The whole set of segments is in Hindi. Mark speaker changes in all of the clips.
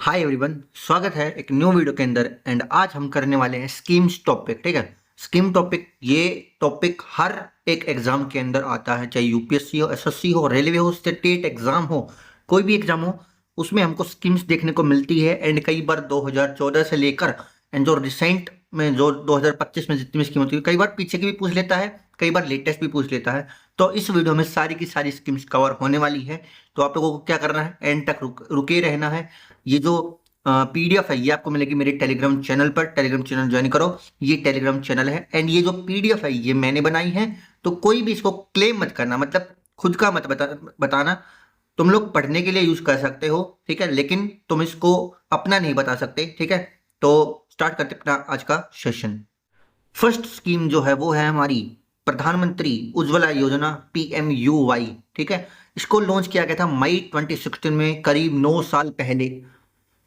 Speaker 1: हाय एवरीवन, स्वागत है एक न्यू वीडियो के अंदर। एंड आज हम करने वाले हैं स्कीम्स टॉपिक। ठीक है, स्कीम टॉपिक, ये टॉपिक हर एक एग्जाम के अंदर आता है, चाहे यूपीएससी हो, एसएससी हो, रेलवे हो, स्टेट एग्जाम हो, कोई भी एग्जाम हो, उसमें हमको स्कीम्स देखने को मिलती है। एंड कई बार 2014 से लेकर एंड जो रिसेंट में जो 2025 में जितनी भी स्कीम होती है, कई बार पीछे की भी पूछ लेता है, कई बार लेटेस्ट भी पूछ लेता है। तो इस वीडियो में सारी की सारी स्कीम्स कवर होने वाली है। तो आप लोगों को क्या करना है, एंड तक रुके रहना है। ये जो पीडीएफ है ये आपको मिलेगी मेरे टेलीग्राम चैनल पर। टेलीग्राम चैनल ज्वाइन करो, ये टेलीग्राम चैनल है। एंड ये जो पीडीएफ है ये मैंने बनाई है, तो कोई भी इसको क्लेम मत करना, मतलब खुद का मत बताना। तुम लोग पढ़ने के लिए यूज कर सकते हो, ठीक है, लेकिन तुम इसको अपना नहीं बता सकते। ठीक है, तो स्टार्ट करते अपना आज का सेशन। फर्स्ट स्कीम जो है वो है हमारी प्रधानमंत्री उज्ज्वला योजना, PMUY। ठीक है, इसको लॉन्च किया गया था मई 2016 में, करीब 9 साल पहले।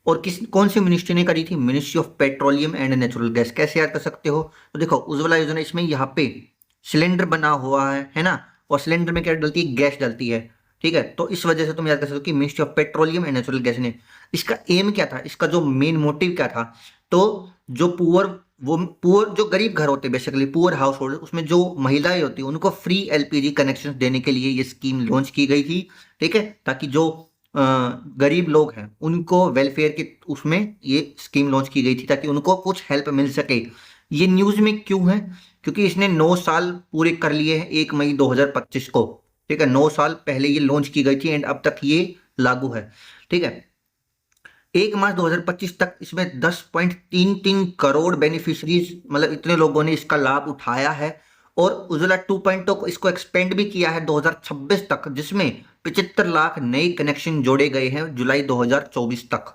Speaker 1: और कौन सी मिनिस्ट्री ने करी थी? Ministry of petroleum and natural gas. कैसे याद कर सकते हो? तो देखो, उज्ज्वला योजना, इसमें यहाँ पे सिलेंडर बना हुआ है ना, और सिलेंडर में क्या डलती है? गैस डलती है। ठीक है, तो इस वजह से तुम याद कर सकते हो कि ministry of petroleum and natural gas ने, इसका एम क्या था, इसका जो मेन मोटिव क्या था? तो जो पुअर जो गरीब घर होते हैं, बेसिकली पुअर हाउस होल्ड, उसमें जो महिलाएं होती हैं उनको फ्री LPG कनेक्शन देने के लिए ये स्कीम लॉन्च की गई थी। ठीक है, ताकि जो गरीब लोग हैं उनको वेलफेयर के उसमें ये स्कीम लॉन्च की गई थी, ताकि उनको कुछ हेल्प मिल सके। ये न्यूज़ में क्यों है? क्योंकि इसने 9 साल पूरे कर लिए हैं 1 मई 2025 को। ठीक है, 9 साल पहले ये लॉन्च की गई थी एंड अब तक ये लागू है। ठीक है, 1 मार्च 2025 तक इसमें 10.33 करोड़ बेनिफिशरीज, मतलब इतने लोगों ने इसका लाभ उठाया है। और उज्ज्वला 2.0 को इसको एक्सपेंड भी किया है 2026 तक, जिसमें 75 लाख नए कनेक्शन जोड़े गए हैं जुलाई 2024 तक।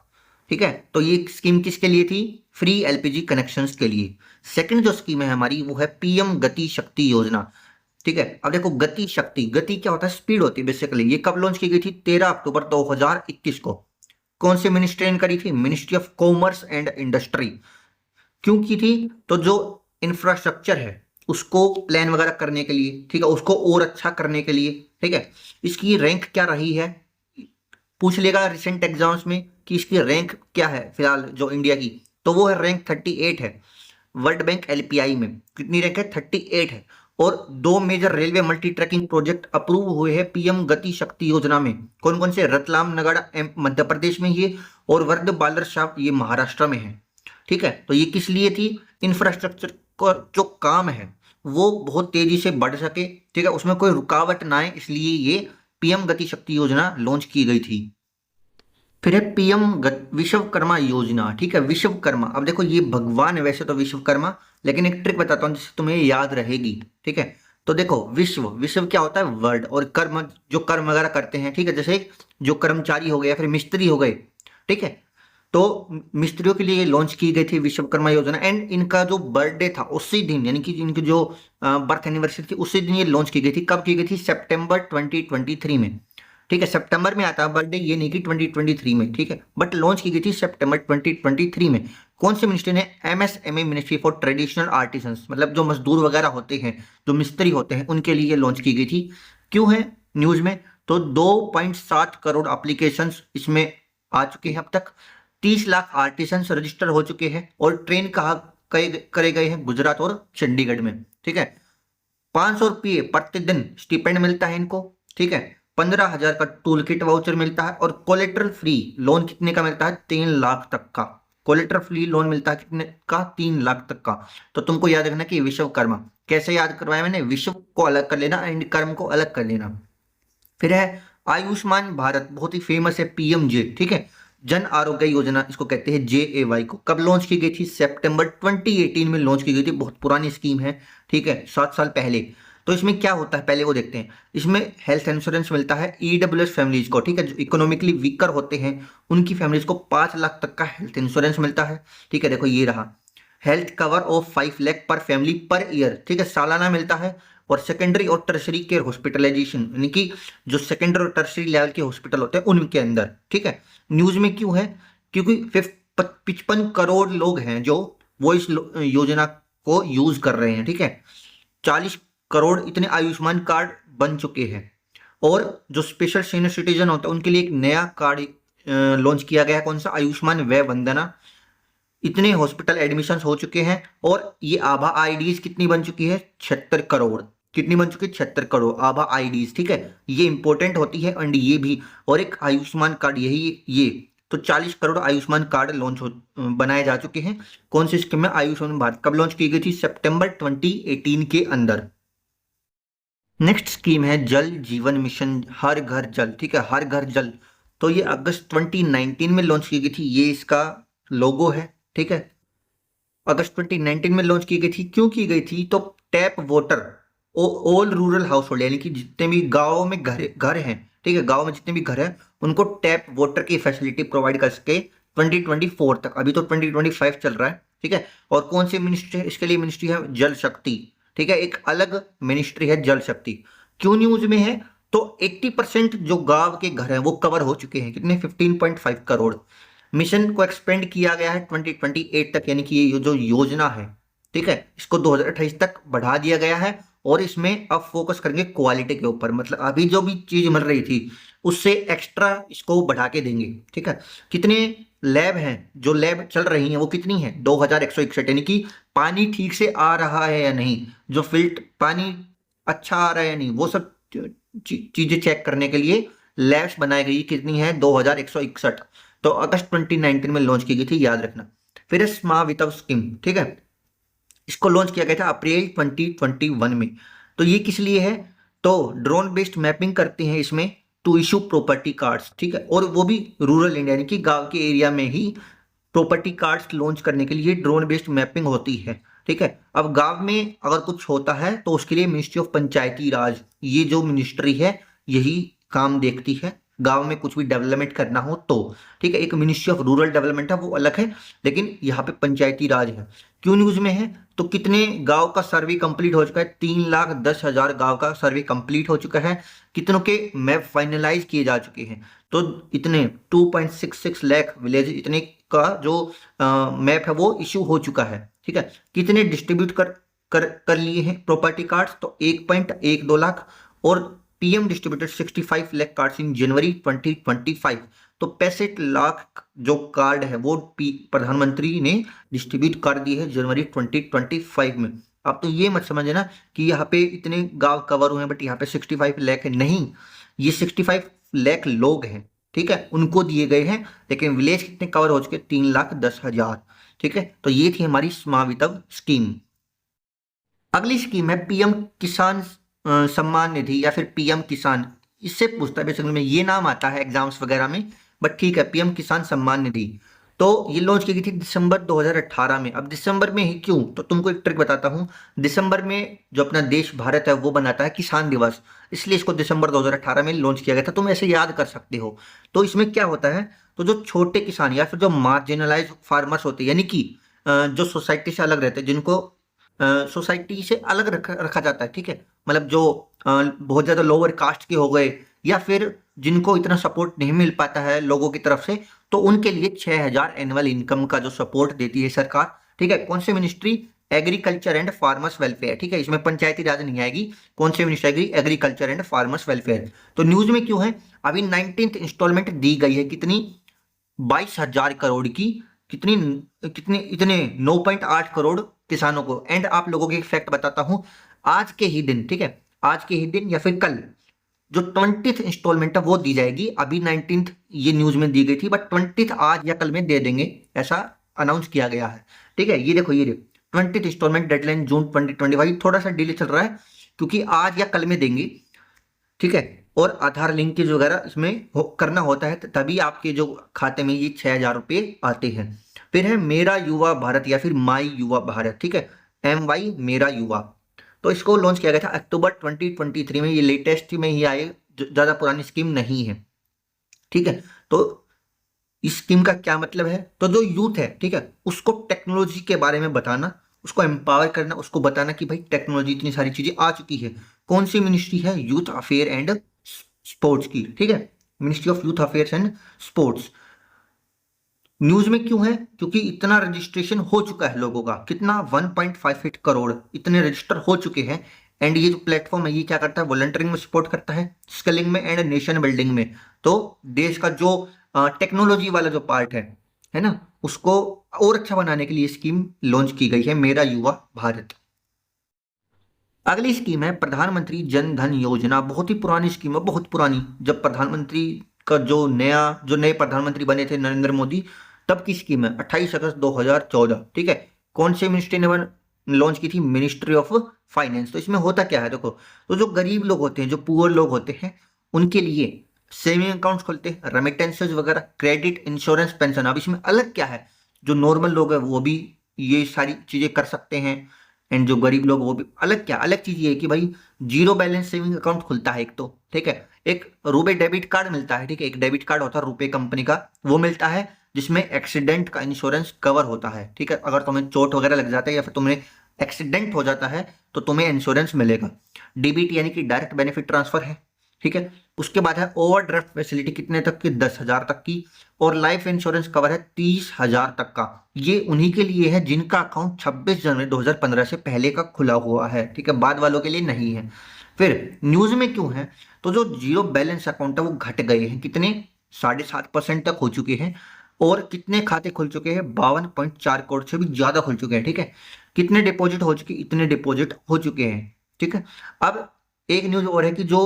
Speaker 1: ठीक है, तो ये स्कीम किसके लिए थी? फ्री LPG कनेक्शंस के लिए। सेकंड जो स्कीम है हमारी वो है PM गति शक्ति योजना। ठीक है, अब देखो, गति शक्ति, गति क्या होता है? स्पीड होती है बेसिकली। ये कब लॉन्च की गई थी? 13 अक्टूबर 2021 को। कौन सी मिनिस्ट्री ने करी थी? Ministry of commerce and industry. क्यों की थी? तो जो इंफ्रास्ट्रक्चर है उसको प्लान वगैरह करने के लिए, ठीक है, उसको और अच्छा करने के लिए। ठीक है, इसकी रैंक क्या रही है, पूछ लेगा रिसेंट एग्जाम्स में कि इसकी रैंक क्या है फिलहाल जो इंडिया की। तो वो है रैंक 38 है। वर्ल्ड बैंक LPI में कितनी रैंक है? 38 है। और 2 major railway multi tracking project approve हुए हैं PM गति शक्ति योजना में। कौन कौन से? रतलाम नगड़ा मध्य प्रदेश में ये, और वर्ध बालरशाह ये महाराष्ट्र में है। ठीक है, तो ये किस लिए थी? इंफ्रास्ट्रक्चर का जो काम है वो बहुत तेजी से बढ़ सके, ठीक है, उसमें कोई रुकावट ना आए, इसलिए ये PM गति शक्ति योजना लॉन्च की गई थी। फिर है PM विश्वकर्मा योजना। ठीक है, विश्वकर्मा, अब देखो ये भगवान है वैसे तो विश्वकर्मा, लेकिन एक ट्रिक बताता हूँ जिससे तुम्हें याद रहेगी। ठीक है, तो देखो, विश्व, विश्व क्या होता है? वर्ड, और कर्म, जो कर्म वगैरह करते हैं। ठीक है, जैसे जो कर्मचारी हो गए या फिर मिस्त्री हो गए। ठीक है, तो मिस्त्रियों के लिए लॉन्च की गई थी विश्वकर्मा योजना। एंड इनका जो बर्थडे था उसी दिन, यानी कि इनकी जो बर्थ एनिवर्सरी थी उसी दिन ये लॉन्च की गई थी। कब की गई थी? सितंबर 2023 में। ठीक है, सितंबर में आता है बर्थडे, ये नहीं कि 2023 में। ठीक है, बट लॉन्च की गई थी सितंबर 2023 में। कौन से मिनिस्ट्री ने? MSME, ministry for traditional artisans, मतलब जो मजदूर वगैरह होते हैं, जो मिस्त्री होते हैं, उनके लिए लॉन्च की गई थी। क्यों है न्यूज में? तो 2.7 करोड़ एप्लीकेशंस इसमें आ चुके हैं अब तक। 30 लाख आर्टिसंस रजिस्टर हो चुके हैं, और ट्रेन कहाँ करे गए हैं? गुजरात और चंडीगढ़ में। ठीक है, 500 रुपये प्रतिदिन स्टिपेंड मिलता है इनको। ठीक है, 15,000 का टूल किट वाउचर मिलता है, और कोलेट्रल फ्री लोन कितने का मिलता है? 3 लाख तक का कोलेट्रल फ्री लोन मिलता है। कितने का? 3 लाख तक का। तो तुमको याद रखना कि विश्वकर्मा, कैसे याद करवाया मैंने? विश्व को अलग कर लेना एंड कर्म को अलग कर लेना। फिर है आयुष्मान भारत, बहुत ही फेमस है, PMJ। ठीक है, जन आरोग्य योजना इसको कहते हैं, JAY को। कब लॉन्च की गई थी? सितंबर 2018 में लॉन्च की गई थी। बहुत पुरानी स्कीम है, ठीक है, 7 साल पहले। तो इसमें क्या होता है पहले वो देखते हैं। इसमें हेल्थ इंश्योरेंस मिलता है EWS फैमिलीज को। ठीक है, जो इकोनॉमिकली वीकर होते हैं उनकी फैमिलीज को 5 लाख तक का हेल्थ इंश्योरेंस मिलता है। ठीक है, देखो ये रहा, हेल्थ कवर ऑफ 5 लाख पर फैमिली पर ईयर। ठीक है, सालाना मिलता है। और सेकेंडरी और टर्शरी केयर हॉस्पिटलाइजेशन, यानी कि जो सेकेंडरी और टर्शरी लेवल के हॉस्पिटल होते हैं उनके अंदर। ठीक है, न्यूज में क्यों है? क्योंकि 55 करोड़ लोग हैं जो वो इस योजना को यूज कर रहे हैं। ठीक है, 40 करोड़ इतने आयुष्मान कार्ड बन चुके हैं। और जो स्पेशल सीनियर सिटीजन होता है उनके लिए एक नया कार्ड लॉन्च किया गया है, कौन सा, आयुष्मान वय वंदना। इतने हॉस्पिटल एडमिशन्स हो चुके हैं और ये आभा आईडीज कितनी बन चुकी है, 76 करोड़। कितनी बन चुकी है, 76 करोड़ आभा आईडीज, ठीक है। ये इंपॉर्टेंट होती है एंड ये भी, और एक आयुष्मान कार्ड, यही ये, तो 40 करोड़ आयुष्मान कार्ड लॉन्च हो बनाए जा चुके हैं। कौन सी स्कीम में, आयुष्मान भारत। कब लॉन्च की गई थी, सितंबर 2018 के अंदर। नेक्स्ट स्कीम है जल जीवन मिशन, हर घर जल, ठीक है, हर घर जल। तो ये अगस्त 2019 में लॉन्च की गई थी, ये इसका लोगो है, ठीक है। अगस्त 2019 में लॉन्च की गई थी। क्यों की गई थी, तो tap water all rural house hold, यानी कि जितने भी गाँव में घर घर हैं, ठीक है, गाँव में जितने भी घर हैं उनको टैप वाटर की फैसिलिटी प्रोवाइड कर सके 2024 तक। अभी तो 2025 चल रहा है, ठीक है। और कौन सी मिनिस्ट्री है इसके लिए, मिनिस्ट्री है जल शक्ति, ठीक है, एक अलग मिनिस्ट्री है जल शक्ति। क्यों न्यूज में है, तो 80% जो गांव के घर हैं वो कवर हो चुके हैं, कितने, 15.5 करोड़। मिशन को एक्सपेंड किया गया है 2028 तक, यानी कि ये जो योजना है, ठीक है, इसको 2028 तक बढ़ा दिया गया है। और इसमें अब फोकस करेंगे क्वालिटी के ऊपर, मतलब अभी जो भी चीज मिल रही थी उससे एक्स्ट्रा इसको बढ़ा के देंगे, ठीक है। कितने लैब हैं, जो लैब चल रही हैं वो कितनी है, 2161, यानी कि पानी ठीक से आ रहा है या नहीं, जो फिल्ट पानी अच्छा आ रहा है या नहीं, वो सब चीजें चेक करने के लिए लैब्स बनाई गई, कितनी है, 2161। तो अगस्त 2019 में लॉन्च की गई थी, याद रखना। फिर है स्मार्ट वितव स्कीम, ठीक है, इसको लॉन्च किया गया था अप्रैल 2021 में। तो ये किस लिए है, तो ड्रोन बेस्ड मैपिंग करते हैं इसमें टू इशू प्रॉपर्टी कार्ड्स, ठीक है, और वो भी रूरल इंडिया, यानी कि गांव के एरिया में ही प्रॉपर्टी कार्ड्स लॉन्च करने के लिए ड्रोन बेस्ड मैपिंग होती है, ठीक है। अब गांव में अगर कुछ होता है तो उसके लिए मिनिस्ट्री ऑफ पंचायती राज, ये जो मिनिस्ट्री है यही काम देखती है, गांव में कुछ भी डेवलपमेंट करना हो तो, ठीक है। एक मिनिस्ट्री ऑफ रूरल डेवलपमेंट है, वो अलग है, लेकिन यहाँ पे पंचायती राज है। क्यों न्यूज में है, तो कितने गांव का सर्वे कंप्लीट हो चुका है, 3,10,000 गांव का सर्वे कंप्लीट हो चुका है। कितनों के मैप फाइनलाइज किए जा चुके हैं, तो इतने 2.66 लाख विलेज, इतने का जो मैप है वो इशू हो चुका है, ठीक है। कितने डिस्ट्रीब्यूट कर लिए हैं प्रॉपर्टी कार्ड्स, तो 1.12 लाख। और PM distributed 65 lakh cards in January 2025। तो 65 लाख जो कार्ड है वो प्रधानमंत्री ने डिस्ट्रीब्यूट कर दिए हैं जनवरी 2025 में। अब तो ये मत समझना कि यहाँ पे इतने गांव कवर हुए हैं बट यहाँ पे 65 लाख है, नहीं, ये 65 लाख लोग हैं, ठीक है, उनको दिए गए हैं। लेकिन विलेज कितने कवर हो चुके, 3,10,000, ठीक है। तो ये थी हमारी स्मावितव स्कीम। अगली स्कीम है पीएम किसान सम्मान निधि या फिर पीएम किसान। इससे पूछता है बेसिकली में, ये नाम आता है एग्जाम्स वगैरह में, बट ठीक है, पीएम किसान सम्मान निधि। तो ये लॉन्च की गई थी दिसंबर 2018 में। अब दिसंबर में ही क्यों, तो तुमको एक ट्रिक बताता हूँ। दिसंबर में जो अपना देश भारत है वो बनाता है किसान दिवस, इसलिए इसको दिसंबर 2018 में लॉन्च किया गया था। तुम ऐसे याद कर सकते हो। तो इसमें क्या होता है, तो जो छोटे किसान या फिर जो मार्जिनलाइज फार्मर्स होते हैं, यानी कि जो सोसाइटी से अलग रहते हैं, जिनको सोसाइटी से अलग रखा जाता है, ठीक है, मतलब जो बहुत ज़्यादा लोअर कास्ट के हो गए या फिर जिनको इतना सपोर्ट नहीं मिल पाता है लोगों की तरफ से, तो उनके लिए 6,000 एनुअल इनकम का जो सपोर्ट देती है सरकार, ठीक है। कौन सी ministry, agriculture and farmers welfare, ठीक है, इसमें पंचायती राज नहीं आएगी। कौन सी ministry, agriculture and farmers welfare. तो न्यूज में क्यों है, अभी 19th इंस्टॉलमेंट दी गई है, कितनी, 22,000 करोड़ की। कितनी, कितने, इतने 9.8 करोड़ किसानों को। एंड आप लोगों को एक फैक्ट बताता हूं, आज के ही दिन, ठीक है, आज के ही दिन या फिर कल जो 20th इंस्टॉलमेंट है वो दी जाएगी। अभी 19th ये न्यूज में दी गई थी, बट 20th आज या कल में दे देंगे, ऐसा अनाउंस किया गया है, ठीक है। ये देखो, ये देखो 20th इंस्टॉलमेंट डेडलाइन जून 2025, थोड़ा सा डिले चल रहा है क्योंकि आज या कल में देंगे, ठीक है। और आधार लिंकेज वगैरह इसमें करना होता है, तभी आपके जो खाते में ये 6,000 रुपये आते हैं। फिर है मेरा युवा भारत या फिर माई युवा भारत, ठीक है, MY मेरा युवा। तो इसको लॉन्च किया गया था अक्टूबर 2023 में, ये लेटेस्ट में ही आए, ज़्यादा पुरानी स्कीम नहीं है, ठीक है। तो इस स्कीम का क्या मतलब है, तो जो यूथ है, ठीक है, उसको टेक्नोलॉजी के बारे में बताना, उसको एम्पावर करना, उसको बताना कि भाई टेक्नोलॉजी इतनी सारी चीजें आ चुकी है। कौन सी मिनिस्ट्री है, यूथ अफेयर एंड स्पोर्ट्स की, ठीक है, ministry of youth affairs and sports. News में क्यों है, क्योंकि इतना रजिस्ट्रेशन हो चुका है लोगों का, कितना, 1.58 करोड़ इतने रजिस्टर हो चुके हैं। एंड ये जो प्लेटफॉर्म है ये क्या करता है, वॉलंटियरिंग में सपोर्ट करता है, स्किलिंग में एंड नेशन बिल्डिंग में। तो देश का जो टेक्नोलॉजी वाला जो पार्ट है ना, उसको और अच्छा बनाने के लिए स्कीम लॉन्च की गई है, मेरा युवा भारत। अगली स्कीम है प्रधानमंत्री जन धन योजना। बहुत ही पुरानी स्कीम है, बहुत पुरानी। जब प्रधानमंत्री का जो नए प्रधानमंत्री बने थे नरेंद्र मोदी, तब की स्कीम है, 28 अगस्त 2014। ठीक है, कौन से मिनिस्ट्री ने लॉन्च की थी? Ministry of finance. तो इसमें होता क्या है देखो, तो जो गरीब लोग होते हैं, जो पुअर लोग होते हैं, उनके लिए सेविंग अकाउंट्स खोलते हैं, रेमिटेंसेज वगैरह, क्रेडिट, इंश्योरेंस, पेंशन। अब इसमें अलग क्या है, जो नॉर्मल लोग हैं वो भी ये सारी चीजें कर सकते हैं, एंड जो गरीब लोग वो भी। अलग क्या, अलग चीज ये है कि भाई जीरो बैलेंस सेविंग अकाउंट खुलता है एक तो, ठीक है। एक रुपए डेबिट कार्ड मिलता है, ठीक है, एक डेबिट कार्ड होता है रुपए कंपनी का, वो मिलता है, जिसमें एक्सीडेंट का इंश्योरेंस कवर होता है, ठीक है। अगर तुम्हें चोट वगैरह लग जाता है या फिर तुम्हें एक्सीडेंट हो जाता है तो तुम्हें इंश्योरेंस मिलेगा। डीबीटी यानी कि डायरेक्ट बेनिफिट ट्रांसफर है, ठीक है। उसके बाद है ओवरड्राफ्ट फैसिलिटी, कितने तक की? 10,000 तक की। और लाइफ इंश्योरेंस कवर है 30,000 तक का। ये उन्हीं के लिए है जिनका अकाउंट 26 जनवरी 2015 से पहले का खुला हुआ है, ठीक है, बाद वालों के लिए नहीं है। फिर न्यूज में क्यों है, तो जो जीरो बैलेंस अकाउंट है वो घट गए हैं, कितने? 7.5% तक हो चुके हैं। और कितने खाते खुल चुके हैं? 52.4 करोड़ से भी ज्यादा खुल चुके हैं, ठीक है। कितने डिपॉजिट हो चुके? इतने डिपॉजिट हो चुके हैं, ठीक है। अब एक न्यूज और है कि जो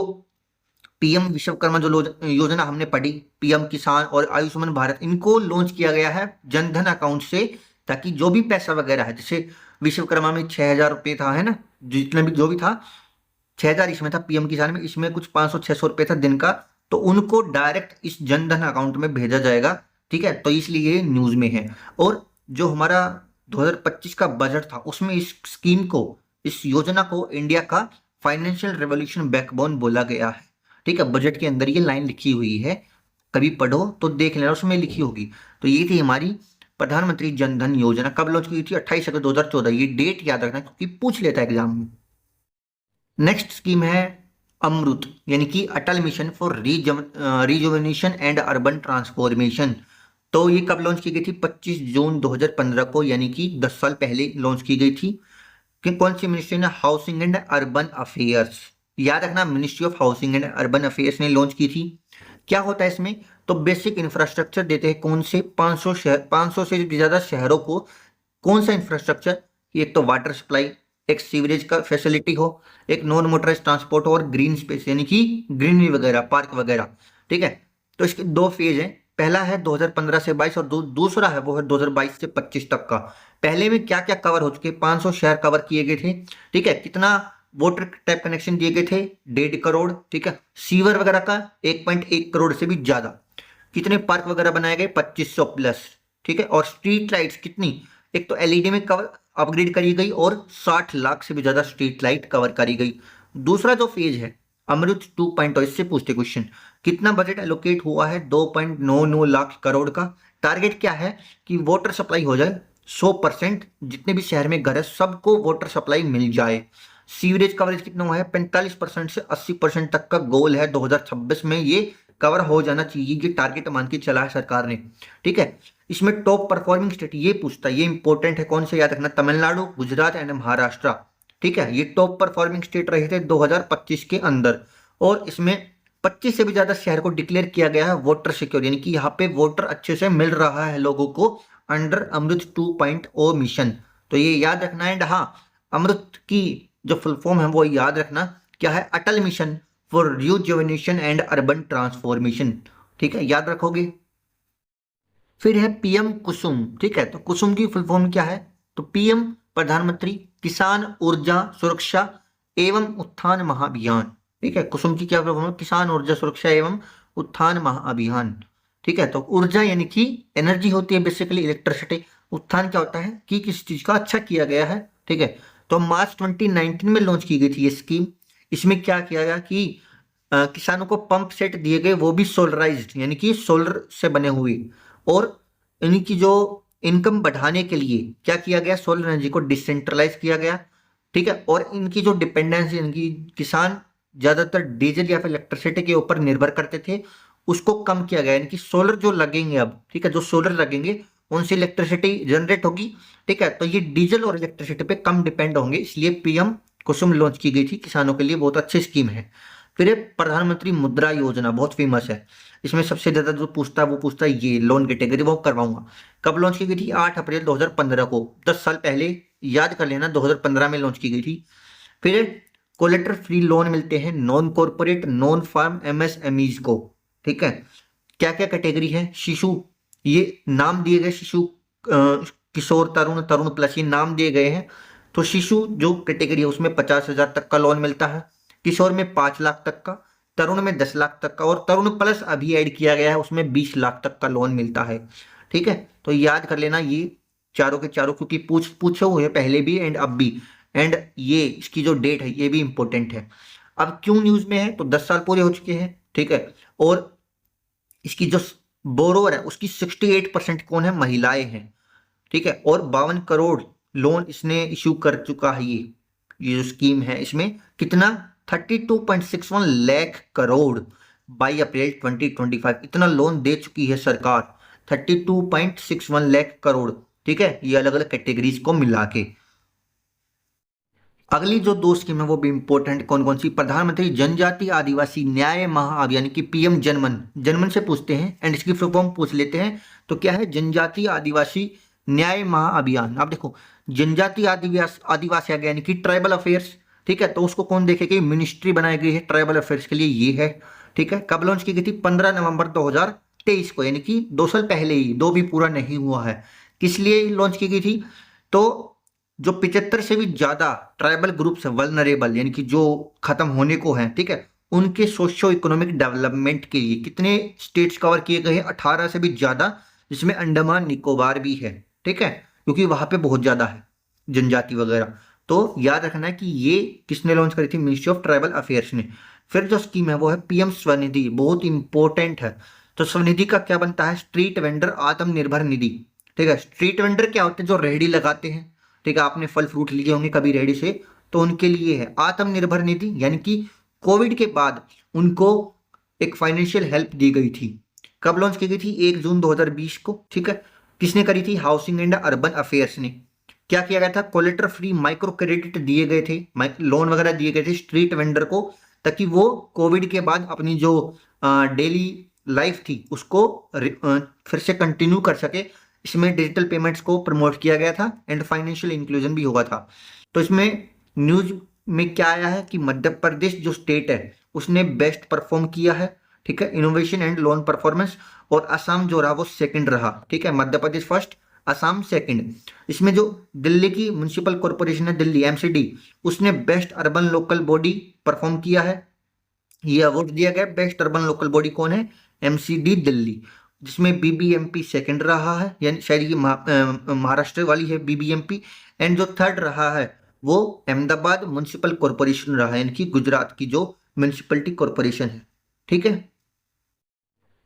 Speaker 1: पीएम विश्वकर्मा जो योजना हमने पढ़ी, पीएम किसान और आयुष्मान भारत, इनको लॉन्च किया गया है जनधन अकाउंट से, ताकि जो भी पैसा वगैरह है, जैसे विश्वकर्मा में 6,000 रुपये था, है ना, जितना भी जो भी था, 6,000 इसमें था, पीएम किसान में इसमें कुछ 500-600 रुपये था दिन का, तो उनको डायरेक्ट इस जनधन अकाउंट में भेजा जाएगा, ठीक है। तो इसलिए ये न्यूज में है। और जो हमारा 2025 का बजट था, उसमें इस स्कीम को, इस योजना को इंडिया का फाइनेंशियल रेवोल्यूशन बैकबोन बोला गया है, ठीक है। बजट के अंदर ये लाइन लिखी हुई है, कभी पढ़ो तो देख लेना, उसमें लिखी होगी। तो ये थी हमारी प्रधानमंत्री जन धन योजना। कब लॉन्च की थी? 28 अगस्त 2014। ये डेट याद रखना क्योंकि पूछ लेता है एग्जाम में। नेक्स्ट स्कीम है अमृत, यानी कि Atal mission for rejuvenation and urban transformation. तो ये कब लॉन्च की गई थी? 25 जून 2015 को, यानी कि 10 साल पहले लॉन्च की गई थी। कि कौन सी मिनिस्ट्री ने? Housing and urban affairs. याद रखना, ministry of housing and urban affairs ने लॉन्च की थी। क्या होता है इसमें? तो बेसिक इंफ्रास्ट्रक्चर देते हैं, कौन से? 500 से भी ज्यादा शहरों को। कौन सा इंफ्रास्ट्रक्चर? एक तो वाटर सप्लाई, एक सीवरेज का फैसिलिटी हो, एक नॉन मोटराइज ट्रांसपोर्ट और ग्रीन स्पेस, यानी कि ग्रीनरी वगैरह, पार्क वगैरह, ठीक है। तो इसके दो फेज हैं, पहला है 2015 से 22 और दूसरा है वो है 2022 से 25 तक का। पहले में क्या क्या कवर हो चुके? 500 शहर कवर किए गए थे, ठीक है। कितना वाटर टैप कनेक्शन दिए गए थे? 1.5 करोड़, ठीक है। सीवर वगैरह का 1.1 करोड़ से भी ज्यादा। कितने पार्क वगैरह बनाए गए? 2500 प्लस, ठीक है। और स्ट्रीट लाइट्स कितनी? एक तो एलईडी में कवर अपग्रेड करी गई और 60 लाख से भी ज्यादा स्ट्रीट लाइट कवर करी गई। दूसरा जो फेज है अमृत 2.0, इससे पूछते क्वेश्चन, कितना बजट एलोकेट हुआ है? 2.99 लाख करोड़ का। टारगेट क्या है? कि वाटर सप्लाई हो जाए 100%, जितने भी शहर में घर है सबको वाटर सप्लाई मिल जाए। सीवरेज कवरेज कितना हुआ है? 45% से 80% तक का गोल है, 2026 में ये कवर हो जाना चाहिए। ये टारगेट मान के चला है सरकार ने, ठीक है। इसमें टॉप परफॉर्मिंग स्टेट ये पूछता है, ये इंपॉर्टेंट है, कौन से? याद रखना, तमिलनाडु, गुजरात एंड महाराष्ट्र, ठीक है। ये टॉप परफॉर्मिंग स्टेट रहे थे 2025 के अंदर। और इसमें 25 से भी ज्यादा शहर को डिक्लेयर किया गया है वाटर सिक्योर, यानी कि यहाँ पे वाटर अच्छे से मिल रहा है लोगों को अंडर अमृत 2.0 मिशन। तो ये याद रखना। एंड हाँ, अमृत की जो फुल फॉर्म है वो याद रखना, क्या है? Atal mission for rejuvenation and urban transformation, ठीक है, याद रखोगे। फिर है पीएम कुसुम, ठीक है। तो कुसुम की फुल फॉर्म क्या है? तो पीएम प्रधानमंत्री किसान ऊर्जा सुरक्षा एवं उत्थान महाअभियान, ठीक है। कुसुम की क्या फुल फॉर्म है? किसान ऊर्जा सुरक्षा एवं उत्थान महाअभियान, ठीक है। तो ऊर्जा यानी कि एनर्जी होती है, बेसिकली इलेक्ट्रिसिटी। उत्थान क्या होता है? कि किसी चीज का अच्छा किया गया है, ठीक है। तो मार्च 2019 में लॉन्च की गई थी ये स्कीम। इसमें क्या किया गया कि किसानों को पंप सेट दिए गए, वो भी सोलराइज्ड, यानी कि सोलर से बने हुए। और इनकी जो इनकम बढ़ाने के लिए क्या किया गया? सोलर एनर्जी को डिसेंट्रलाइज किया गया, ठीक है। और इनकी जो डिपेंडेंसी, इनकी किसान ज्यादातर डीजल या फिर इलेक्ट्रिसिटी के ऊपर निर्भर करते थे, उसको कम किया गया। यानी कि सोलर जो लगेंगे अब, ठीक है, जो सोलर लगेंगे उनसे इलेक्ट्रिसिटी जनरेट होगी, ठीक है। तो ये डीजल और इलेक्ट्रिसिटी पे कम डिपेंड होंगे, इसलिए पीएम कुसुम लॉन्च की गई थी किसानों के लिए, बहुत अच्छी स्कीम है। फिर है प्रधानमंत्री मुद्रा योजना, बहुत फेमस है। इसमें सबसे ज्यादा जो पूछता है वो पूछता है ये लोन कैटेगरी, वो करवाऊंगा। कब लॉन्च की गई थी? 8 अप्रैल 2015 को, 10 साल पहले। याद कर लेना, 2015 में लॉन्च की गई थी। फिर कोलेटर फ्री लोन मिलते हैं non corporate non farm MSMEs को। ठीक है, क्या क्या कैटेगरी है? शिशु, ये नाम दिए गए, शिशु किशोर तरुण तरुण प्लस, ये नाम दिए गए हैं। तो शिशु जो कैटेगरी है उसमें 50,000 तक का लोन मिलता है, किशोर में 5 लाख तक का, तरुण में 10 लाख तक का, और तरुण प्लस अभी ऐड किया गया है उसमें 20 लाख तक का लोन मिलता है। ठीक है, तो याद कर लेना ये चारों के चारों, क्योंकि पूछे हुए पहले भी एंड अब भी। एंड ये इसकी जो डेट है ये भी इंपॉर्टेंट है। अब क्यों न्यूज में है? तो 10 साल पूरे हो चुके हैं। ठीक है, और इसकी जो बोरोवर है उसकी 68% कौन है? महिलाएं हैं। ठीक है, और 52 करोड़ लोन इसने इश्यू कर चुका है। ये जो स्कीम है इसमें कितना? 32.61 लाख करोड़ बाई अप्रैल 2025 इतना लोन दे चुकी है सरकार, 32.61 लाख करोड़। ठीक है, ये अलग अलग कैटेगरीज को मिला के। अगली जो दो स्कीम है वो भी इंपॉर्टेंट, कौन कौन सी? प्रधानमंत्री जनजातीय आदिवासी न्याय महाअभियान की पीएम जनमन, जनमन से पूछते हैं एंड इसकी फुल फॉर्म पूछ लेते हैं। तो क्या है? जनजातीय आदिवासी न्याय महाअभियान। आप देखो, जनजातीय आदिवासी आ गया यानी कि ट्राइबल अफेयर्स। ठीक है, तो उसको कौन देखेगी? मिनिस्ट्री बनाई गई है ट्राइबल अफेयर्स के लिए, ये है। ठीक है, कब लॉन्च की गई थी? 15 नवंबर 2023 को, यानी कि 2 साल पहले ही, दो भी पूरा नहीं हुआ है। किस लिए लॉन्च की गई थी? तो जो 75 से भी ज्यादा ट्राइबल ग्रुप्स है वल्नरेबल, यानी कि जो खत्म होने को हैं, ठीक है, उनके सोशियो इकोनॉमिक डेवलपमेंट के लिए कितने स्टेट्स कवर किए गए हैं? 18 से भी ज्यादा, जिसमें अंडमान निकोबार भी है। ठीक है, क्योंकि वहां पे बहुत ज्यादा है जनजाति वगैरह। तो याद रखना है कि ये किसने लॉन्च करी थी? मिनिस्ट्री ऑफ ट्राइबल अफेयर्स ने। फिर जो स्कीम है वो है पीएम स्वनिधि, बहुत इंपॉर्टेंट है। तो स्वनिधि का क्या बनता है? Street vendor Atmanirbhar Nidhi. ठीक है, स्ट्रीट वेंडर क्या होते हैं? जो रेहड़ी लगाते हैं। ठीक है, आपने फल फ्रूट लिए होंगे कभी रेहड़ी से, तो उनके लिए है आत्मनिर्भर निधि, यानी कि कोविड के बाद उनको एक फाइनेंशियल हेल्प दी गई थी। कब लॉन्च की गई थी? 1 जून 2020 को। ठीक है, किसने करी थी? हाउसिंग एंड अर्बन अफेयर्स ने। क्या किया गया था? कोलेटर फ्री माइक्रो क्रेडिट दिए गए थे, लोन वगैरह दिए गए थे स्ट्रीट वेंडर को, ताकि वो कोविड के बाद अपनी जो डेली लाइफ थी उसको फिर से कंटिन्यू कर सके। इसमें डिजिटल पेमेंट्स को प्रमोट किया गया था एंड फाइनेंशियल इंक्लूजन भी हुआ था। तो इसमें न्यूज में क्या आया है कि मध्य प्रदेश जो स्टेट है उसने बेस्ट परफॉर्म किया है। ठीक है, इनोवेशन एंड लोन परफॉर्मेंस। और असम जो रहा वो सेकंड रहा। ठीक है, मध्य प्रदेश फर्स्ट, असम सेकंड। इसमें जो दिल्ली की म्युनिसिपल कॉर्पोरेशन है, दिल्ली एमसीडी, उसने best urban local body perform किया है। ये अवार्ड दिया गया बेस्ट अर्बन लोकल बॉडी, कौन है? एमसीडी दिल्ली, जिसमें बीबीएमपी सेकंड रहा है, यानी शायद ये महाराष्ट्र वाली है बीबीएमपी। एंड जो थर्ड रहा है वो अहमदाबाद म्युनिसिपल कॉर्पोरेशन रहा है, यानी कि गुजरात की जो म्युनिसिपलिटी कॉर्पोरेशन है। ठीक है,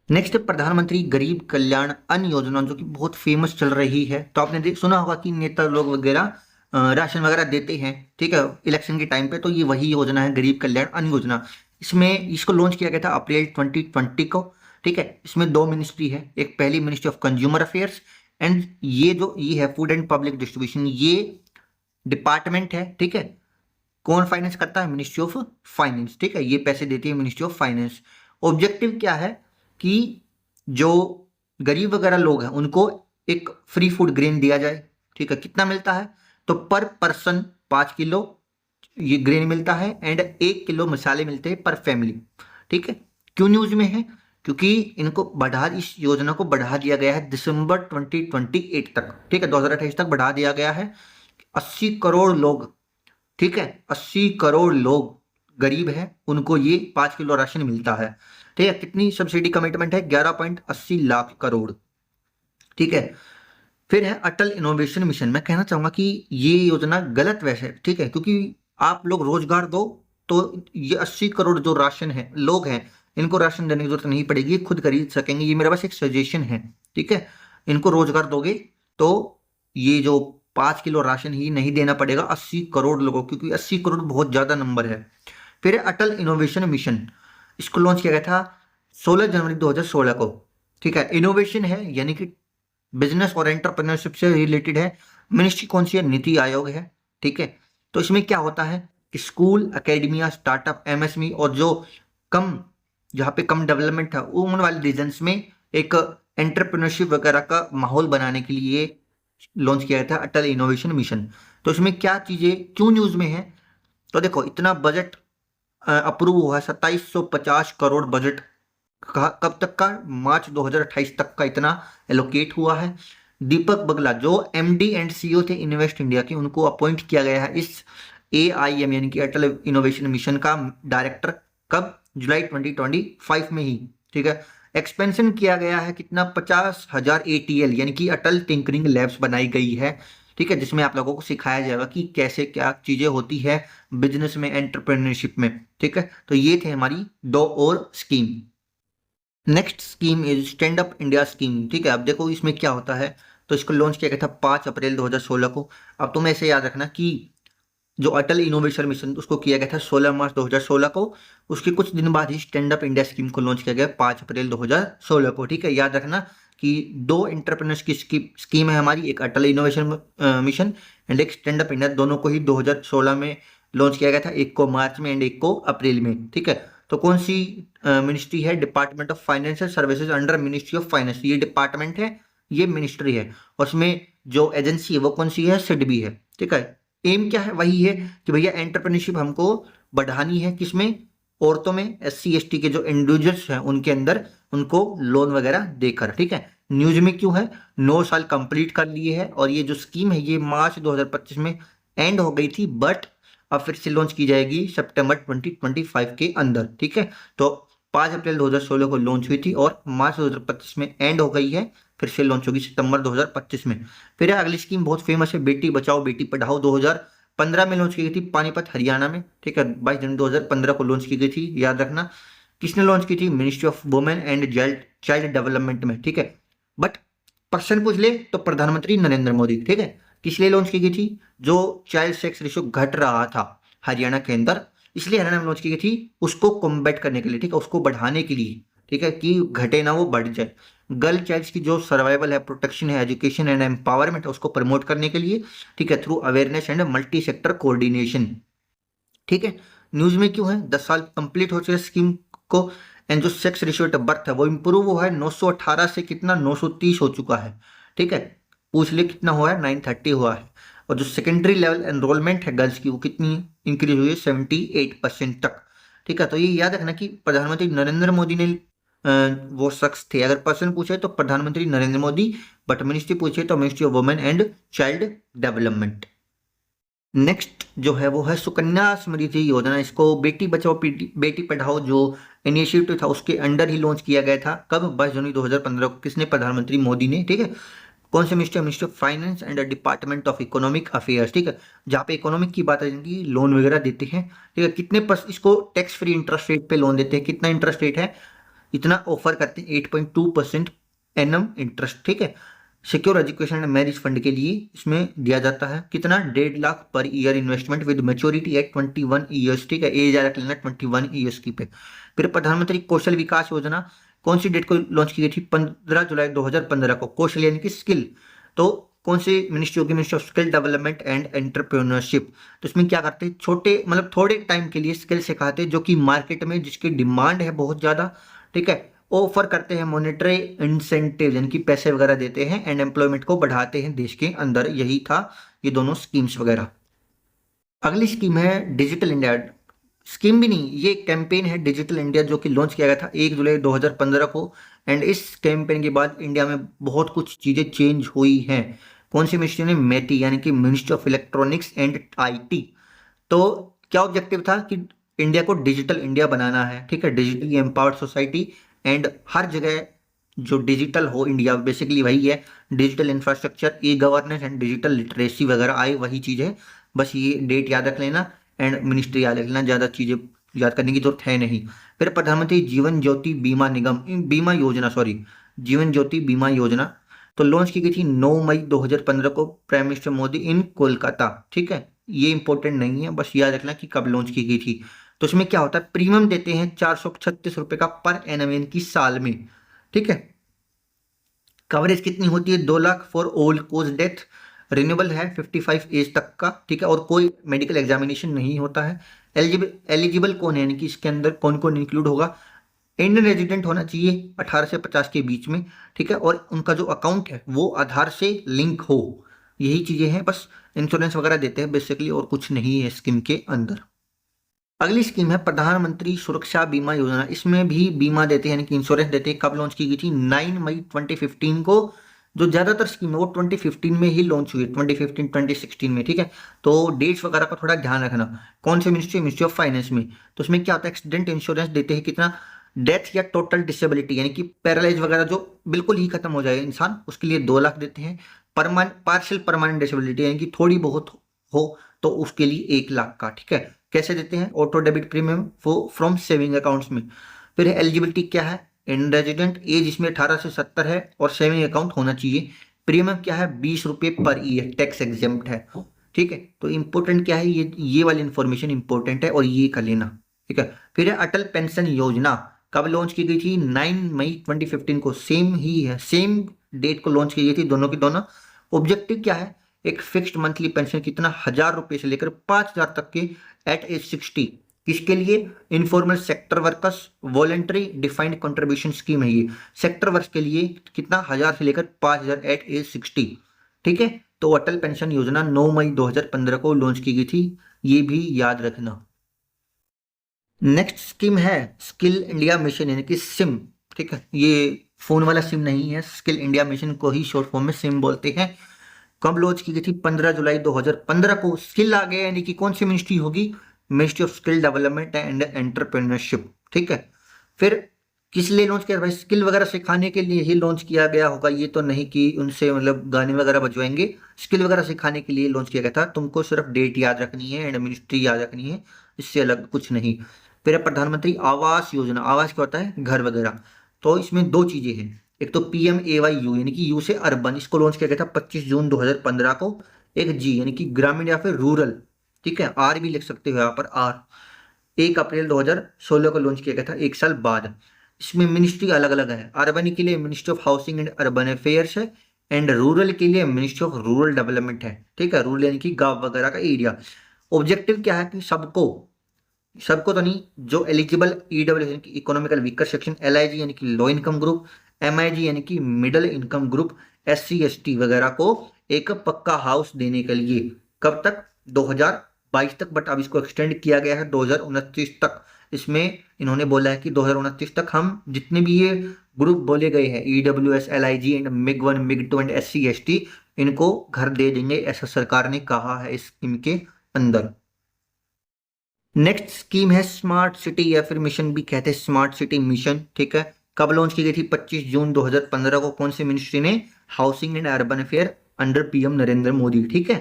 Speaker 1: नेक्स्ट प्रधानमंत्री गरीब कल्याण अन्न योजना, जो कि बहुत फेमस चल रही है। तो आपने सुना होगा कि नेता लोग वगैरह राशन वगैरह देते हैं, ठीक है, इलेक्शन के टाइम पे। तो ये वही योजना है गरीब कल्याण अन्न योजना। इसमें इसको लॉन्च किया गया था अप्रैल 2020 को। ठीक है, इसमें दो मिनिस्ट्री है, एक पहली ministry of consumer affairs and ये है फूड एंड पब्लिक डिस्ट्रीब्यूशन, ये डिपार्टमेंट है। ठीक है, कौन फाइनेंस करता है? Ministry of finance. ठीक है, ये पैसे देती है मिनिस्ट्री ऑफ फाइनेंस। ऑब्जेक्टिव क्या है कि जो गरीब वगैरह लोग हैं उनको एक फ्री फूड ग्रेन दिया जाए। ठीक है, कितना मिलता है? तो पर पर्सन 5 किलो ये ग्रेन मिलता है एंड 1 किलो मसाले मिलते हैं पर फैमिली। ठीक है, क्यों न्यूज में है? क्योंकि इस योजना को बढ़ा दिया गया है दिसंबर 2028 तक। ठीक है, 2028 तक बढ़ा दिया गया है। 80 करोड़ लोग, ठीक है, 80 करोड़ लोग गरीब हैं, उनको ये 5 किलो राशन मिलता है। ठीक है, कितनी सब्सिडी कमिटमेंट है? 11.80 लाख करोड़। ठीक है, फिर है अटल इनोवेशन मिशन। मैं कहना चाहूंगा कि ये योजना गलत वैसे है, ठीक है, क्योंकि आप लोग रोजगार दो तो ये 80 करोड़ जो राशन है लोग हैं, इनको राशन देने की जरूरत नहीं पड़ेगी, ये खुद खरीद सकेंगे। ये मेरा बस एक सजेशन है। ठीक है, इनको रोजगार दोगे तो ये जो 5 किलो राशन ही नहीं देना पड़ेगा 80 करोड़ लोगों, क्योंकि 80 करोड़ बहुत ज्यादा नंबर है। फिर है अटल इनोवेशन मिशन, इसको लॉन्च किया गया था 16 जनवरी 2016 को। ठीक है, इनोवेशन है यानी कि बिजनेस और एंटरप्रेन्योरशिप से रिलेटेड है। मिनिस्ट्री कौन सी है? नीति आयोग है। ठीक है, तो इसमें क्या होता है स्कूल, एकेडमिया, स्टार्टअप, एमएसएमई और जो कम, जहाँ पे कम डेवलपमेंट था उन वाले रीजन्स में एक एंटरप्रेन्योरशिप वगैरह का माहौल बनाने के लिए लॉन्च किया गया था अटल इनोवेशन मिशन। तो इसमें क्या चीजें क्यों न्यूज में है, तो देखो इतना बजट अप्रूव हुआ है, 2750 करोड़ बजट कब तक का, मार्च 2028 तक का इतना एलोकेट हुआ है। दीपक बगला जो एमडी एंड सीईओ थे इन्वेस्ट इंडिया के, उनको अपॉइंट किया गया है इस एआईएम यानी कि अटल इनोवेशन मिशन का डायरेक्टर। कब, जुलाई 2025 में ही, ठीक है। एक्सपेंशन किया गया है कितना, 50,000 एटीएल यानी कि अटल टिंकरिंग लैब्स बनाई गई है, ठीक है, जिसमें आप लोगों को सिखाया जाएगा कि कैसे क्या चीजें होती है बिजनेस में, एंटरप्रेन्योरशिप में, ठीक है। तो ये थे हमारी दो और scheme. Next scheme is stand up India scheme, ठीक है। अब देखो इसमें क्या होता है, तो इसको लॉन्च किया गया था 5 अप्रैल 2016 को। अब तुम्हें ऐसे याद रखना कि जो अटल इनोवेशन मिशन उसको किया गया था 16 मार्च 2016 को, उसके कुछ दिन बाद ही स्टैंड अप इंडिया स्कीम को लॉन्च किया गया 5 अप्रैल 2016 को, ठीक है। याद रखना कि दो एंटरप्रेन्योर्स की स्कीम है हमारी, एक अटल इनोवेशन मिशन एंड एक स्टैंड अप इंडिया, दोनों को ही 2016 में लॉन्च किया गया था, एक को मार्च में एंड एक को अप्रैल में, ठीक है। तो कौन सी मिनिस्ट्री है, department of financial services under ministry of finance, ये डिपार्टमेंट है, ये मिनिस्ट्री है, और उसमें जो एजेंसी है वो कौन सी है, सिडबी है, ठीक है। एम क्या है, वही है कि भैया एंटरप्रेन्योरशिप हमको बढ़ानी है, किसमें, औरतों में, एससी एसटी के जो इंडिविजुअल्स हैं उनके अंदर, उनको लोन वगैरह देकर, ठीक है। न्यूज में क्यों है, 9 साल कंप्लीट कर लिए है और ये जो स्कीम है ये मार्च 2025 में एंड हो गई थी, बट अब फिर से लॉन्च की जाएगी सितंबर 2025 के अंदर, ठीक है। तो 5 अप्रैल 2016 को लॉन्च हुई थी और मार्च 2025 में एंड हो गई है, फिर से लॉन्च होगी सितंबर 2025 में। फिर अगली स्कीम बहुत फेमस है, बेटी बचाओ बेटी पढ़ाओ, 2015 में लॉन्च की गई थी पानीपत हरियाणा में, ठीक है। 22 जनवरी 2015 को लॉन्च की गई थी, याद रखना। किसने लॉन्च की थी, ministry of women and child development में, ठीक है। बट पर्सन पूछ ले तो प्रधानमंत्री नरेंद्र मोदी, ठीक है। किस लिए लॉन्च की गई थी, जो चाइल्ड सेक्स रेशियो घट रहा था हरियाणा के अंदर, इसलिए हरियाणा में लॉन्च की गई थी, उसको कॉम्बैट करने के लिए, ठीक है, उसको बढ़ाने के लिए, ठीक है, कि घटे ना वो बढ़ जाए। गर्ल चाइल्ड की जो सर्वाइवल है, प्रोटेक्शन है, एजुकेशन एंड एम्पावरमेंट है, उसको प्रमोट करने के लिए, ठीक है, through awareness and multi sector coordination, ठीक है। न्यूज में क्यों है, 10 साल कंप्लीट हो चुके स्कीम को, एंड जो सेक्स रेशियो ऑफ बर्थ है वो इंप्रूव हुआ है, 918 से कितना 930 हो चुका है, ठीक है। पूछ ले कितना हुआ है, 930 हुआ है। और जो सेकेंडरी लेवल एनरोलमेंट है गर्ल्स की वो कितनी इंक्रीज हुई है, 78% तक, ठीक है। तो ये याद रखना कि प्रधानमंत्री नरेंद्र मोदी ने वो शख्स थे, अगर पर्सन पूछे तो प्रधानमंत्री नरेंद्र मोदी, बट मिनिस्ट्री पूछे तो ministry of women and child development. Next जो है वो है सुकन्या समृद्धि योजना, इसको बेटी बचाओ बेटी पढ़ाओ जो इनिशिएटिव था उसके अंडर ही लॉन्च किया गया था। कब, 22 जनवरी 2015 को, किसने, प्रधानमंत्री मोदी ने, ठीक है। कौन से ministry, ministry of finance and department of economic affairs, ठीक है, जहाँ पे इकोनॉमिक की बात आएगी, लोन वगैरह देते हैं, ठीक है। कितने इसको टैक्स फ्री इंटरेस्ट रेट पे लोन देते हैं, कितना इंटरेस्ट रेट है, इतना ऑफर करते हैं, 8.2% एनम इंटरेस्ट, ठीक है। Secure education and marriage fund के लिए इसमें दिया जाता है कितना, 1.5 lakh per year investment with maturity at 21 years, ठीक है, एज रख लेना 21 ईयर्स की पे। फिर प्रधानमंत्री कौशल विकास योजना कौन सी डेट को लॉन्च की गई थी, 15 जुलाई 2015 को। कौशल यानी कि स्किल, तो कौन सी मिनिस्ट्री होगी, ministry of skill development and entrepreneurship. तो इसमें क्या करते हैं, छोटे मतलब थोड़े टाइम के लिए स्किल सिखाते हैं जो कि मार्केट में जिसकी डिमांड है बहुत ज़्यादा, ठीक है। ऑफर करते हैं मॉनेटरी इंसेंटिव यानी कि पैसे वगैरह देते हैं, एंड एम्प्लॉयमेंट को बढ़ाते हैं देश के अंदर, यही था ये दोनों स्कीम्स वगैरह। अगली स्कीम है डिजिटल इंडिया, स्कीम भी नहीं ये कैंपेन है डिजिटल इंडिया, जो कि लॉन्च किया गया था 1 जुलाई 2015 को। एंड इस कैंपेन के बाद इंडिया में बहुत कुछ चीज़ें चेंज हुई हैं। कौन सी मिनिस्ट्री ने, मेटी यानी कि ministry of electronics and IT. तो क्या ऑब्जेक्टिव था कि इंडिया को डिजिटल इंडिया बनाना है, ठीक है, डिजिटली एम्पावर्ड सोसाइटी, एंड हर जगह जो डिजिटल हो इंडिया, बेसिकली वही है, digital infrastructure, e governance and digital literacy वगैरह आए, वही चीज़ है। बस ये डेट याद रख लेना एंड मिनिस्ट्री याद रख लेना, ज़्यादा चीज़ें याद करने की जरूरत है नहीं। फिर प्रधानमंत्री जीवन ज्योति बीमा निगम बीमा योजना, सॉरी, जीवन ज्योति बीमा योजना, तो लॉन्च की गई थी 9 मई 2015 को, प्राइम मिनिस्टर मोदी इन कोलकाता, ठीक है। ये इंपॉर्टेंट नहीं है, बस याद रखना कि कब लॉन्च की गई थी। तो इसमें क्या होता है, प्रीमियम देते हैं 436 रुपए का पर एनम की साल में, ठीक है। कवरेज कितनी होती है, 2 lakh for old cause death, renewable है 55 एज तक का, ठीक है, और कोई मेडिकल एग्जामिनेशन नहीं होता है। एलिजिबल कौन है, यानी कि इसके अंदर कौन कौन इंक्लूड होगा, इंडियन रेजिडेंट होना चाहिए 18 से 50 के बीच में, ठीक है, और उनका जो अकाउंट है वो आधार से लिंक हो। यही चीज़ें हैं, बस इंश्योरेंस वगैरह देते हैं बेसिकली, और कुछ नहीं है स्कीम के अंदर। अगली स्कीम है प्रधानमंत्री सुरक्षा बीमा योजना। इसमें भी बीमा देते हैं, यानी कि इंश्योरेंस देते हैं। कब लॉन्च की गई थी, 9 मई 2015 को। जो ज्यादातर स्कीम है वो 2015 में ही लॉन्च हुई है, 2015 2016 में, ठीक है। तो डेट्स वगैरह का थोड़ा ध्यान रखना। कौन से मिनिस्ट्री, मिनिस्ट्री ऑफ फाइनेंस में। तो इसमें क्या होता है, एक्सीडेंट इंश्योरेंस देते हैं कितना, डेथ या टोटल डिसेबिलिटी, यानी कि पैरालाइज वगैरह जो बिल्कुल ही खत्म हो जाए इंसान, उसके लिए 2 लाख देते हैं। पार्शियल परमानेंट डिसेबिलिटी, यानी कि थोड़ी बहुत हो तो उसके लिए 1 लाख का, ठीक है। कैसे देते हैं, ऑटो डेबिट प्रीमियम वो फ्रॉम सेविंग अकाउंट्स में। फिर एलिजिबिलिटी क्या है, इन रेजिडेंट एज इसमें 18 से 70 है और सेविंग अकाउंट होना चाहिए। प्रीमियम क्या है, 20 रुपये पर ईयर, टैक्स एग्जेम्प्ट है, ठीक है। तो इंपॉर्टेंट क्या है, ये वाली इंफॉर्मेशन इंपॉर्टेंट है और ये कर लेना, ठीक है। फिर है अटल पेंशन योजना। कब लॉन्च की गई थी, 9 मई 2015 को। सेम ही है, सेम डेट को लॉन्च की गई थी दोनों की दोनों। ऑब्जेक्टिव क्या है, एक फिक्स्ड मंथली पेंशन कितना, 1000 रुपये से लेकर 5000 तक के एट एज 60। किसके लिए, informal sector workers, voluntary defined contribution scheme है ये। सेक्टर वर्क के लिए कितना, 1000 से लेकर 5000 एट एज 60, ठीक है। तो अटल पेंशन योजना 9 मई 2015 को लॉन्च की गई थी, ये भी याद रखना। नेक्स्ट स्कीम है स्किल इंडिया मिशन, यानी कि सिम, ठीक है। ये फोन वाला सिम नहीं है, स्किल इंडिया मिशन को ही शॉर्ट फॉर्म में सिम बोलते हैं। कब लॉन्च की गई थी, 15 जुलाई 2015 को। स्किल आ गया, यानी कि कौन सी मिनिस्ट्री होगी, ministry of skill development and entrepreneurship, ठीक है। फिर किस लिए लॉन्च किया भाई, स्किल वगैरह सिखाने के लिए ही लॉन्च किया गया होगा, ये तो नहीं कि उनसे मतलब गाने वगैरह बजवाएंगे। स्किल वगैरह सिखाने के लिए लॉन्च किया गया था। तुमको सिर्फ डेट याद रखनी है एंड मिनिस्ट्री याद रखनी है, इससे अलग कुछ नहीं। फिर है प्रधानमंत्री आवास योजना। आवास क्या होता है, घर वगैरह। तो इसमें 2 चीजें हैं, एक तो PMAYU, यानी कि यू से अर्बन, इसको लॉन्च किया गया था 25 जून 2015 को। एक जी, यानी कि ग्रामीण या फिर रूरल, ठीक है, आर भी लिख सकते हो यहाँ पर, आर 1 अप्रैल 2016 को लॉन्च किया गया था, 1 साल बाद। इसमें मिनिस्ट्री अलग अलग है, अर्बन के लिए ministry of housing and urban affairs है, एंड रूरल के लिए मिनिस्ट्री ऑफ रूरल डेवलपमेंट है, ठीक है। रूरल यानी कि गांव वगैरह का एरिया। ऑब्जेक्टिव क्या है कि सबको, सबको तो नहीं, जो एलिजिबल EWS यानी कि इकोनॉमिकल वीकर सेक्शन, LIG यानी कि लो इनकम ग्रुप, MIG यानी कि middle income group, SC ST वगैरह को एक पक्का हाउस देने के लिए। कब तक, 2022 तक, बट अब इसको एक्सटेंड किया गया है 2029 तक। इसमें इन्होंने बोला है कि 2029 तक हम जितने भी ये ग्रुप बोले गए हैं, EWS, LIG and MIG 1 MIG 2 and SC ST, इनको घर दे देंगे, ऐसा सरकार ने कहा है इस स्कीम के अंदर। नेक्स्ट स्कीम है स्मार्ट सिटी, या फिर मिशन भी कहते हैं, स्मार्ट सिटी मिशन, ठीक है। कब लॉन्च की गई थी, 25 जून 2015 को। कौन सी मिनिस्ट्री ने, housing and urban affair under PM Narendra Modi, ठीक है।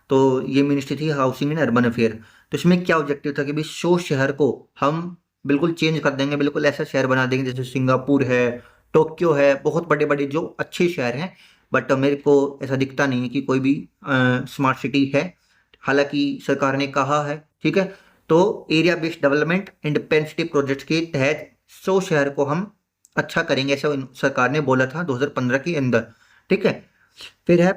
Speaker 1: तो ये मिनिस्ट्री थी हाउसिंग एंड अर्बन अफेयर। तो इसमें क्या ऑब्जेक्टिव था कि भाई 100 शहर को हम बिल्कुल चेंज कर देंगे, बिल्कुल ऐसा शहर बना देंगे जैसे सिंगापुर है, टोक्यो है, बहुत बड़े बड़े जो अच्छे शहर हैं। बट मेरे को ऐसा दिखता नहीं है कि कोई भी स्मार्ट सिटी है, हालांकि सरकार ने कहा है, ठीक है। तो area based development and pan city project के तहत 100 शहर को हम अच्छा करेंगे, ऐसा सरकार ने बोला था 2015 के अंदर, ठीक है। फिर है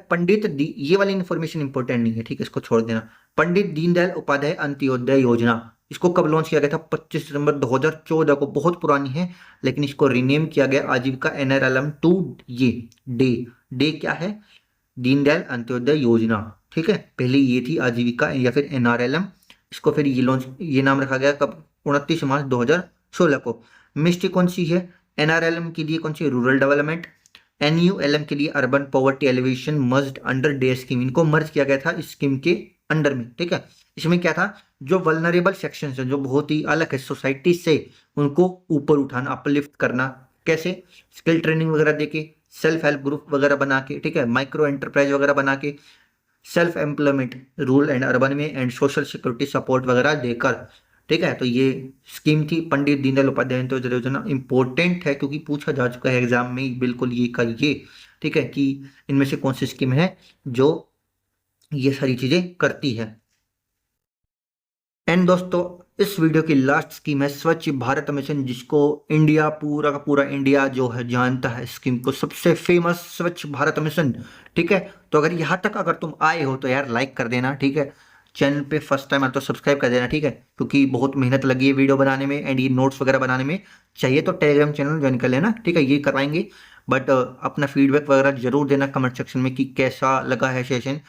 Speaker 1: ये वाली इंफॉर्मेशन इंपॉर्टेंट नहीं है, ठीक है, इसको छोड़ देना। पंडित दीनदयाल उपाध्याय अंत्योदय योजना, इसको कब लॉन्च किया गया था, 25 सितंबर 2014 को। बहुत पुरानी है, लेकिन इसको रीनेम किया गया आजीविका NRLM 2। ये डे डे क्या है, दीनदयाल अंत्योदय योजना, ठीक है। पहले ये थी आजीविका या फिर NRLM, इसको फिर ये नाम रखा गया कब, 29 मार्च 2016 को। मिनिस्ट्री कौन सी है, NRLM के लिए कौन सी, रूरल डेवलपमेंट, NULM के लिए urban poverty alleviation, merged under day scheme, इनको मर्ज किया गया था इस स्कीम के अंडर में, ठीक है। इसमें क्या था, जो वल्नरेबल सेक्शंस हैं, जो बहुत ही अलग है सोसाइटी से, उनको ऊपर उठाना, अपलिफ्ट करना। कैसे, स्किल ट्रेनिंग वगैरह देके, सेल्फ हेल्प ग्रुप वगैरह बना के, ठीक है, माइक्रो एंटरप्राइज वगैरह बना के, self employment rural and urban में, एंड सोशल सिक्योरिटी सपोर्ट वगैरह देकर, ठीक है। तो ये स्कीम थी पंडित दीनदयाल उपाध्याय अंत्योदय योजना। इंपॉर्टेंट है क्योंकि पूछा जा चुका है एग्जाम में, बिल्कुल ये का ये, ठीक है, कि इनमें से कौन सी स्कीम है जो ये सारी चीजें करती है। एंड दोस्तों इस वीडियो की लास्ट स्कीम है स्वच्छ भारत मिशन, जिसको इंडिया पूरा का पूरा इंडिया जो है जानता है स्कीम को, सबसे फेमस स्वच्छ भारत मिशन। ठीक है, तो अगर यहाँ तक अगर तुम आए हो तो यार लाइक कर देना। ठीक है, चैनल पे फर्स्ट टाइम आए तो सब्सक्राइब कर देना। ठीक है, क्योंकि बहुत मेहनत लगी है वीडियो बनाने में एंड ये नोट्स वगैरह बनाने में। चाहिए तो टेलीग्राम चैनल ज्वाइन कर लेना। ठीक है, ये करवाएंगे, बट अपना फीडबैक वगैरह जरूर देना कमेंट सेक्शन में कि कैसा लगा है सेशन।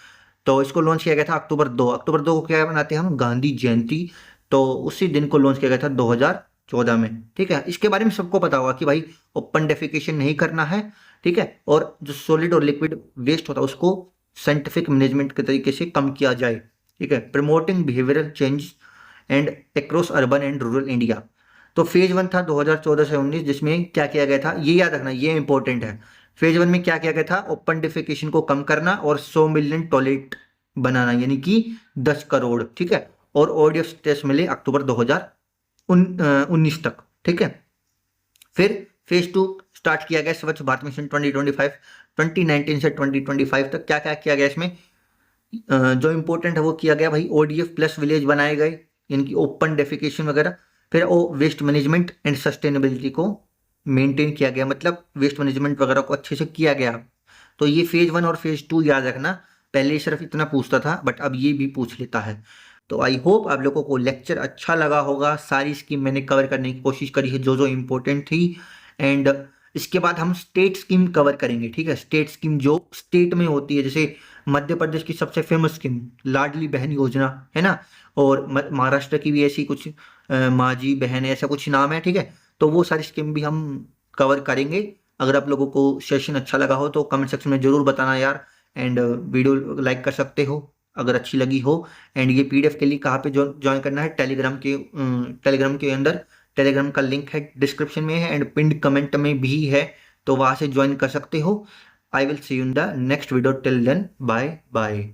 Speaker 1: तो इसको लॉन्च किया गया था अक्टूबर 2 को क्या बनाते हैं हम, गांधी जयंती। तो उसी दिन को लॉन्च किया गया था 2014 में। ठीक है, इसके बारे में सबको पता होगा कि भाई ओपन डेफिकेशन नहीं करना है। ठीक है, और जो सॉलिड और लिक्विड वेस्ट होता है उसको साइंटिफिक मैनेजमेंट के तरीके से कम किया जाए। ठीक है, promoting behavioural change and across urban and rural India. तो फेज 1 था 2014 से 19, जिसमें क्या किया गया था ये याद रखना, ये इंपॉर्टेंट है। फेज 1 में क्या किया गया था, ओपन डिफिकेशन को कम करना और 100 मिलियन टॉयलेट बनाना, यानी कि 10 करोड़। ठीक है, और ऑडियो टेस्ट मिले अक्टूबर 2019 तक। ठीक है, फिर फेज 2 स्टार्ट किया गया स्वच्छ भारत मिशन 2019 से 2025 तक। क्या क्या किया गया इसमें, जो इंपॉर्टेंट है वो किया गया भाई, ODF प्लस विलेज बनाए गए, यानी कि ओपन डेफिकेशन वगैरह। फिर वो वेस्ट मैनेजमेंट एंड सस्टेनेबिलिटी को मेंटेन किया गया, मतलब वेस्ट मैनेजमेंट वगैरह को अच्छे से किया गया। तो ये फेज 1 और फेज 2 याद रखना। पहले सिर्फ इतना पूछता था, बट अब ये भी पूछ लेता है। तो आई होप आप लोगों को लेक्चर अच्छा लगा होगा। सारी स्कीम मैंने कवर करने की कोशिश करी है जो जो इम्पोर्टेंट थी। एंड इसके बाद हम स्टेट स्कीम कवर करेंगे। ठीक है, स्टेट स्कीम जो स्टेट में होती है, जैसे मध्य प्रदेश की सबसे फेमस स्कीम लाडली बहन योजना है ना, और महाराष्ट्र की भी ऐसी कुछ माजी बहन ऐसा कुछ नाम है। ठीक है, तो वो सारी स्कीम भी हम कवर करेंगे। अगर आप लोगों को सेशन अच्छा लगा हो तो कमेंट सेक्शन में जरूर बताना यार। एंड वीडियो लाइक कर सकते हो अगर अच्छी लगी हो। एंड ये PDF के लिए कहाँ पे ज्वाइन करना है, टेलीग्राम के अंदर। टेलीग्राम का लिंक है डिस्क्रिप्शन में है एंड पिंड कमेंट में भी है, तो वहाँ से ज्वाइन कर सकते हो। I will see you in the next video, till then bye bye.